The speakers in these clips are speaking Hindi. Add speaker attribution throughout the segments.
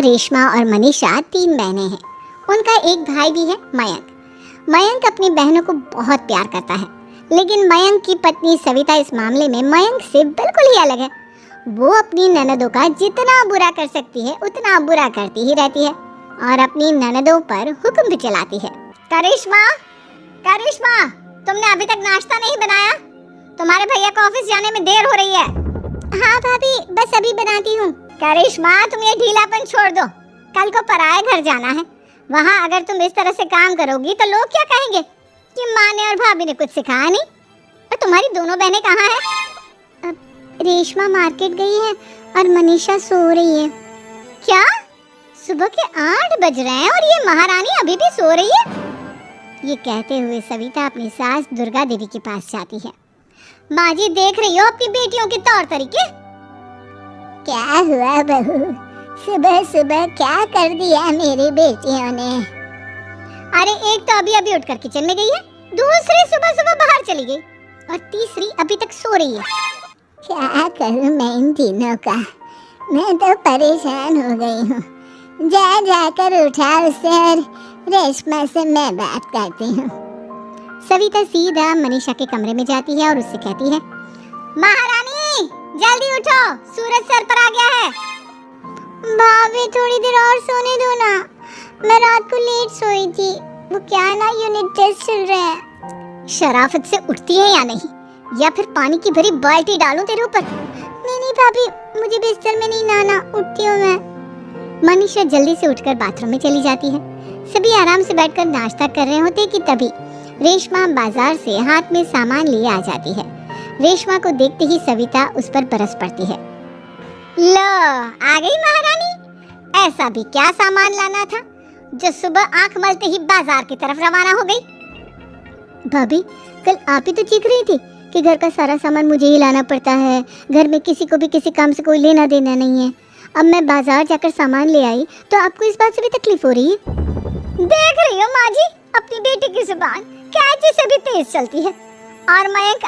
Speaker 1: रेशमा और मनीषा 3 बहनें हैं। उनका एक भाई भी है, मयंक। मयंक अपनी बहनों को बहुत प्यार करता है, लेकिन मयंक की पत्नी सविता इस मामले में मयंक से बिल्कुल ही अलग है। वो अपनी ननदों का जितना बुरा कर सकती है उतना बुरा करती ही रहती है और अपनी ननदों पर हुक्म भी चलाती है। करिश्मा, करिश्मा, तुमने अभी तक नाश्ता नहीं बनाया? तुम्हारे भैया को ऑफिस जाने में देर हो रही है। हाँ भाभी, बस अभी बनाती हूँ। करिश्मा, तुम ये ढीलापन छोड़ दो। कल को पराये घर जाना है। वहाँ अगर तुम इस तरह से काम करोगी तो लोग क्या कहेंगे कि माँ ने और भाभी ने कुछ सिखाया नहीं। और तुम्हारी दोनों बहनें कहाँ हैं? रेशमा मार्केट गई है और मनीषा सो रही है। क्या? सुबह के 8 बज रहे हैं और ये महारानी अभी भी सो रही है? ये कहते हुए सविता अपनी सास दुर्गा देवी के पास जाती है। माँ जी, देख रही हो अपनी बेटियों के तौर तरीके? क्या हुआ बहू, सुबह सुबह क्या कर दिया मेरी बेटियों ने? अरे एक तो अभी अभी उठकर किचन में गई है, दूसरी सुबह सुबह बाहर चली गई और तीसरी अभी तक सो रही है। क्या करूं मैं इन तीनों का, मैं तो परेशान हो गई हूँ। जा जाकर उठा उसे और रेशमा से मैं बात करती हूँ। सविता सीधा मनीषा के कमरे में जाती है और उससे कहती है, महारानी जल्दी उठो, सूरज सर पर आ गया है। भाभी थोड़ी देर और सोने दो ना, मैं रात को लेट सोई थी। वो क्या ना, यूनिट टेस्ट चल रहे हैं। शराफत से उठती है या नहीं, या फिर पानी की भरी बाल्टी डालूं तेरे ऊपर? नहीं भाभी, मुझे बिस्तर में नहीं नहाना, उठती हूँ मैं। मनीषा जल्दी से उठकर बाथरूम में चली जाती है। सभी आराम से बैठकर नाश्ता कर रहे होते कि तभी रेशमा बाजार से हाथ में सामान लिए आ जाती है। रेशमा को देखते ही सविता उस पर बरस पड़ती है। लो, आ गई महारानी। ऐसा भी क्या सामान लाना था जो सुबह आंख मलते ही बाजार की तरफ रवाना हो गई? भाभी, कल आप ही तो चीख रही थी कि घर का सारा सामान मुझे ही लाना पड़ता है, घर में किसी को भी किसी काम से कोई लेना देना नहीं है। अब मैं बाजार जाकर सामान ले आई तो आपको इस बात से भी तकलीफ हो रही है? देख रही हो माँ जी, अपनी बेटी की जुबान कैंची से भी तेज चलती है। और मयंक,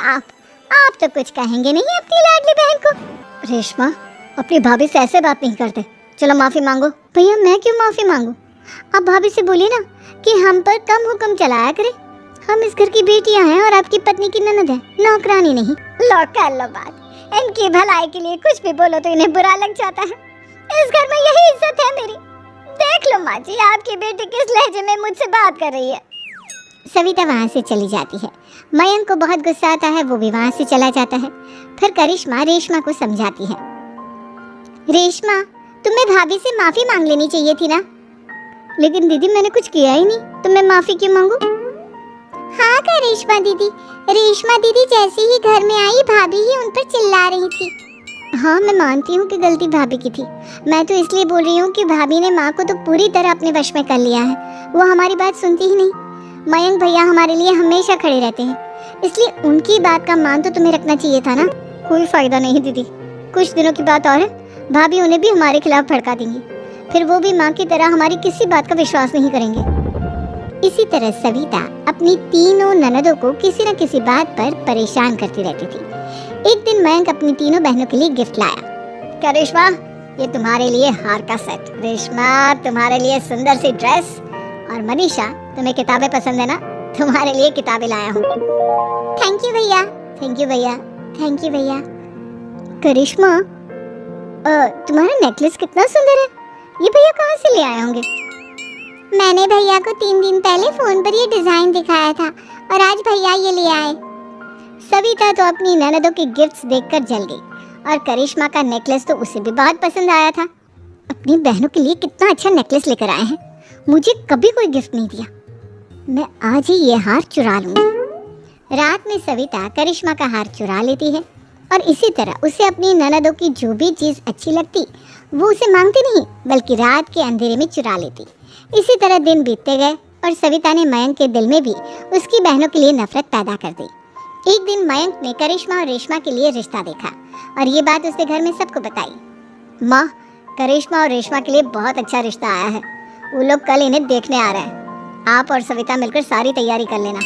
Speaker 1: आप तो कुछ कहेंगे नहीं अपनी लाडली बहन को? रेशमा, अपनी भाभी से ऐसे बात नहीं करते। चलो माफी मांगो। भैया, मैं क्यों माफी मांगू? आप भाभी से बोलिए ना कि हम पर कम हुक्म चलाया करे। हम इस घर की बेटियां हैं और आपकी पत्नी की ननद है, नौकरानी नहीं। लो कर लो बात। इनकी भलाई के लिए कुछ भी बोलो तो इन्हें बुरा लग जाता है। इस घर में यही इज्जत है मेरी। देख लो माँ जी, आपकी बेटी किस लहजे में मुझसे बात कर रही है। सविता वहाँ से चली जाती है। मयंक को बहुत गुस्सा आता है, वो भी वहाँ से चला जाता है। फिर करिश्मा रेशमा को समझाती है। रेशमा, तुम्हें भाभी से माफी मांग लेनी चाहिए थी ना। लेकिन दीदी, मैंने कुछ किया ही नहीं, तो मैं माफी क्यों मांगू? हाँ करिश्मा दीदी, रेशमा दीदी जैसे ही घर में आई भाभी ही उन पर चिल्ला रही थी। हाँ, मैं मानती हूँ कि गलती भाभी की थी। मैं तो इसलिए बोल रही हूँ कि भाभी ने माँ को तो पूरी तरह अपने वश में कर लिया है। वो हमारी बात सुनती ही नहीं। मयंक भैया हमारे लिए हमेशा खड़े रहते हैं, इसलिए उनकी बात का मान तो तुम्हें रखना चाहिए था ना। कोई फायदा नहीं दीदी, कुछ दिनों की बात और है, भाभी उन्हें भी हमारे खिलाफ भड़का देंगी। फिर वो भी माँ की तरह हमारी किसी बात का विश्वास नहीं करेंगे। इसी तरह सविता अपनी तीनों ननदों को किसी न किसी बात पर परेशान करती रहती थी। एक दिन मयंक अपनी तीनों बहनों के लिए गिफ्ट लाया। क्या रेशमा, ये तुम्हारे लिए हार का सेट। रेशमा, तुम्हारे लिए सुंदर सी ड्रेस। और मनीषा, तुम्हें किताबें पसंद है ना, तुम्हारे लिए किताबें लाया हूँ। थैंक यू भैया, थैंक यू भैया, थैंक यू भैया। करिश्मा, तुम्हारा नेकलेस कितना सुंदर है, ये भैया कहाँ से ले आए होंगे? मैंने भैया को 3 दिन पहले फोन पर ये डिजाइन दिखाया था और आज भैया ये ले आए। सविता तो अपनी ननदों के गिफ्ट्स देखकर जल गई और करिश्मा का नेकलेस तो उसे भी बहुत पसंद आया था। अपनी बहनों के लिए कितना अच्छा नेकलेस लेकर आए हैं, मुझे कभी कोई गिफ्ट नहीं दिया। मैं आज ही ये हार चुरा लूंगी। रात में सविता करिश्मा का हार चुरा लेती है और इसी तरह उसे अपनी ननदों की जो भी चीज़ अच्छी लगती वो उसे मांगती नहीं, बल्कि रात के अंधेरे में चुरा लेती। इसी तरह दिन बीतते गए और सविता ने मयंक के दिल में भी उसकी बहनों के लिए नफरत पैदा कर दी। एक दिन मयंक ने करिश्मा और रेशमा के लिए रिश्ता देखा और ये बात उसने घर में सबको बताई। माँ, करिश्मा और रेशमा के लिए बहुत अच्छा रिश्ता आया है, वो लोग कल इन्हें देखने आ रहे हैं। आप और सविता मिलकर सारी तैयारी कर लेना।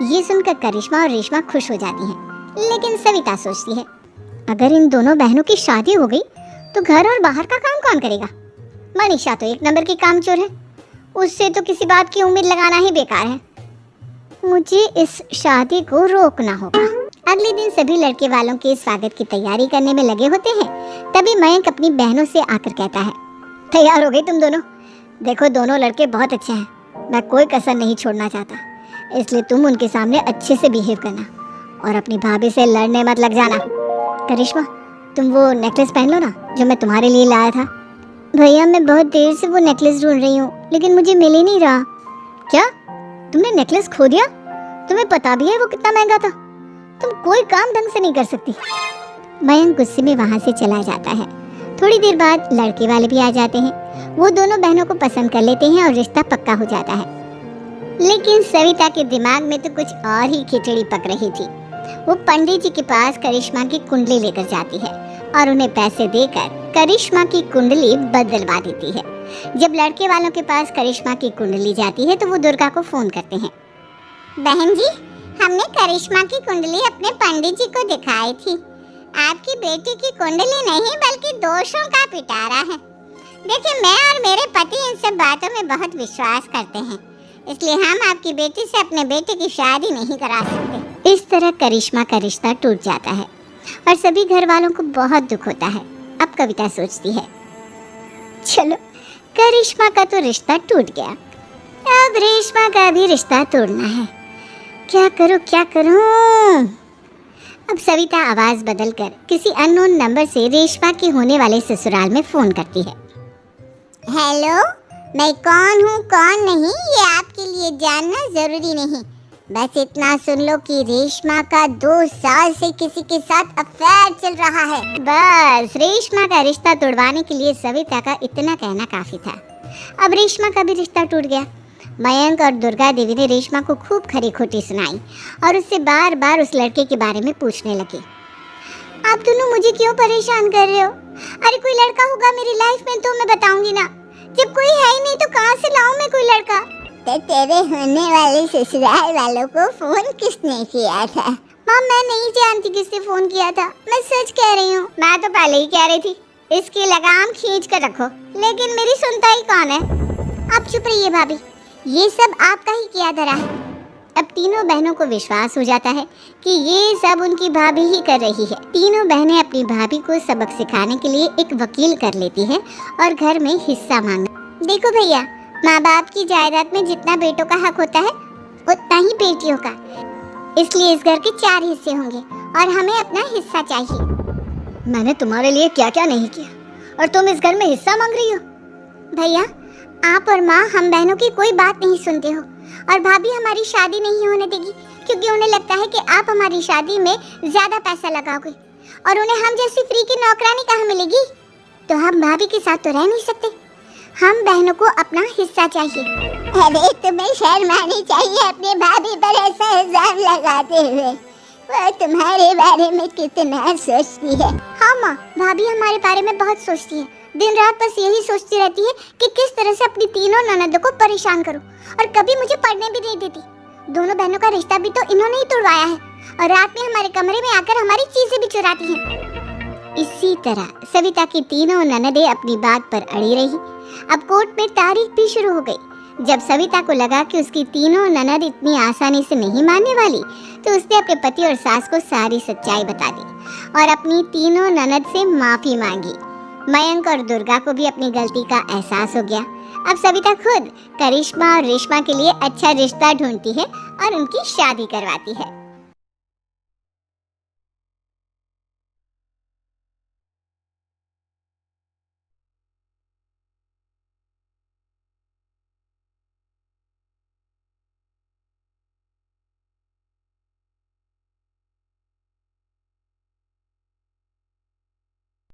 Speaker 1: ये सुनकर करिश्मा और रेशमा खुश हो जाती हैं, लेकिन सविता सोचती है अगर इन दोनों बहनों की शादी हो गई तो घर और बाहर का काम कौन करेगा। मनीषा तो एक नंबर की कामचोर है, उससे तो किसी बात की उम्मीद लगाना ही बेकार है। मुझे इस शादी को रोकना होगा। अगले दिन सभी लड़के वालों के स्वागत की तैयारी करने में लगे होते हैं। तभी मयंक अपनी बहनों से आकर कहता है, तैयार हो गई तुम दोनों? देखो दोनों लड़के बहुत अच्छे हैं, मैं कोई कसर नहीं छोड़ना चाहता, इसलिए तुम उनके सामने अच्छे से बिहेव करना और अपनी भाभी से लड़ने मत लग जाना। करिश्मा, तुम वो नेकलेस पहन लो ना जो मैं तुम्हारे लिए लाया था। भैया मैं बहुत देर से वो नेकलेस ढूंढ रही हूँ, लेकिन मुझे मिल ही नहीं रहा। क्या तुमने नेकलेस खो दिया? तुम्हें पता भी है वो कितना महंगा था? तुम कोई काम ढंग से नहीं कर सकती। मयंक गुस्से में वहाँ से चला जाता है। थोड़ी देर बाद लड़के वाले भी आ जाते हैं। वो दोनों बहनों को पसंद कर लेते हैं और रिश्ता पक्का हो जाता है। लेकिन सविता के दिमाग में तो कुछ और ही खिचड़ी पक रही थी। वो पंडित जी के पास करिश्मा की कुंडली लेकर जाती है और उन्हें पैसे देकर करिश्मा की कुंडली बदलवा देती है। जब लड़के वालों के पास करिश्मा की कुंडली जाती है तो वो दुर्गा को फोन करते हैं। बहन जी, हमने करिश्मा की कुंडली अपने पंडित जी को दिखाई थी। आपकी बेटी की कुंडली नहीं बल्कि दोषों का पिटारा है। देखिए, मैं और मेरे पति इन सब बातों में बहुत विश्वास करते हैं, इसलिए हम आपकी बेटी से अपने बेटे की शादी नहीं करा सकते। इस तरह करिश्मा का रिश्ता टूट जाता है और सभी घर वालों को बहुत दुख होता है। अब कविता सोचती है, चलो करिश्मा का तो रिश्ता टूट गया, अब रेशमा का भी रिश्ता तोड़ना है। क्या करूं? अब सविता आवाज बदलकर किसी अननोन नंबर से रेशमा के होने वाले ससुराल में फोन करती है। हेलो, मैं कौन हूँ कौन नहीं ये आपके लिए जानना जरूरी नहीं, बस इतना सुन लो कि रेशमा का 2 साल से किसी के साथ अफेयर चल रहा है। बस रेशमा का रिश्ता तोड़वाने के लिए सविता का इतना कहना काफी था। अब रेशमा का भी रिश्ता टूट गया। मयंक और दुर्गा देवी ने रेशमा को खूब खरी खोटी सुनाई और उससे बार बार उस लड़के के बारे में पूछने लगे। आप दोनों मुझे क्यों परेशान कर रहे हो? अरे कोई लड़का होगा मेरी लाइफ में तो मैं बताऊंगी ना, जब कोई है ही नहीं तो कहाँ से लाऊं मैं कोई लड़का? तो तेरे होने वाले ससुराल वालों को फोन किसने किया था? माँ, मैं नहीं जानती किसने फोन किया था, मैं सच कह रही हूँ। मैं तो पहले ही कह रही थी इसकी लगाम खींच कर रखो, लेकिन मेरी सुनता ही कौन है। आप चुप रहिए भाभी, ये सब आपका ही किया धरा है। अब तीनों बहनों को विश्वास हो जाता है कि ये सब उनकी भाभी ही कर रही है। तीनों बहनें अपनी भाभी को सबक सिखाने के लिए एक वकील कर लेती है और घर में हिस्सा मांगा। देखो भैया, माँ बाप की जायदाद में जितना बेटों का हक होता है उतना ही बेटियों का, इसलिए इस घर के 4 हिस्से होंगे और हमें अपना हिस्सा चाहिए। मैंने तुम्हारे लिए क्या क्या नहीं किया और तुम इस घर में हिस्सा मांग रही हो? भैया, आप और माँ हम बहनों की कोई बात नहीं सुनते हो और भाभी हमारी शादी नहीं होने देगी क्योंकि उन्हें लगता है कि आप हमारी शादी में ज्यादा पैसा लगाओगे और उन्हें हम जैसी फ्री की नौकरानी कहाँ मिलेगी। तो हम भाभी के साथ तो रह नहीं सकते, हम बहनों को अपना हिस्सा चाहिए। अरे तुम्हें शर्म आनी चाहिए अपने भाभी पर ऐसा इल्जाम लगाते हुए। वो तुम्हारे बारे में कितना सोचती है। हाँ माँ, भाभी हमारे बारे में बहुत सोचती है, दिन रात बस यही सोचती रहती है कि किस तरह से अपनी तीनों ननदों को परेशान करूं और कभी मुझे पढ़ने भी नहीं देती। दोनों बहनों का रिश्ता भी तो इन्होंने ही तोड़वाया है और रात में हमारे कमरे में आकर हमारी चीजें भी चुराती हैं। इसी तरह सविता की तीनों ननदें अपनी बात पर अड़ी रही। अब कोर्ट में तारीख भी शुरू हो गई। जब सविता को लगा कि उसकी तीनों ननद इतनी आसानी से नहीं मानने वाली, तो उसने अपने पति और सास को सारी सच्चाई बता दी और अपनी तीनों ननद से माफी मांगी। मयंक और दुर्गा को भी अपनी गलती का एहसास हो गया। अब सविता खुद करिश्मा और रेशमा के लिए अच्छा रिश्ता ढूंढती है और उनकी शादी करवाती है।